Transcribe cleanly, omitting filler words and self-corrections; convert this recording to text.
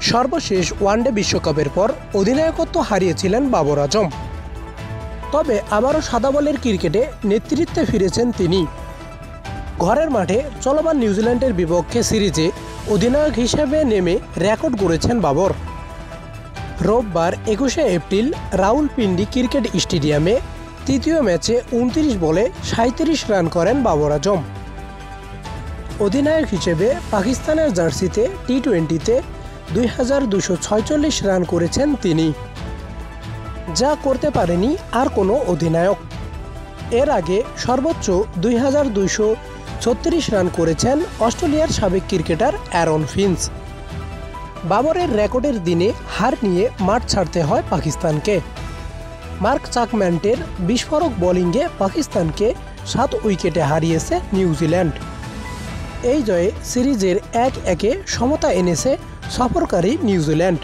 সর্বশেষ ওয়ানডে বিশ্বকাপের পর অধিনায়কত্ব হারিয়েছিলেন বাবর আজম। তবে আবারও সাদা বলের ক্রিকেটে নেতৃত্বে ফিরেছেন তিনি। ঘরের মাঠে চলমান নিউজিল্যান্ডের বিপক্ষে সিরিজে অধিনায়ক হিসেবে নেমে রেকর্ড গড়েছেন বাবর। রোববার 21শে এপ্রিল রাওয়ালপিন্ডি ক্রিকেট স্টেডিয়ামে তৃতীয় ম্যাচে 29 বলে 37 রান করেন বাবর আজম। অধিনায়ক হিসেবে পাকিস্তানের জার্সিতে টি-20তে 2246 রান করেছেন তিনি, যা করতে পারেনি আর কোনো অধিনায়ক। এর আগে সর্বোচ্চ 2236 রান করেছেন অস্ট্রেলিয়ার সাবেক ক্রিকেটার অ্যারন ফিঞ্চ। বাবরের রেকর্ডের দিনে হার নিয়ে মাঠ ছাড়তে হয় পাকিস্তানকে। মার্ক চাকম্যান্টের বিস্ফোরক বোলিংয়ে পাকিস্তানকে 7 উইকেটে হারিয়েছে নিউজিল্যান্ড। এই জয়ে সিরিজের 1-1 সমতা এনেছে সফরকারী নিউজিল্যান্ড।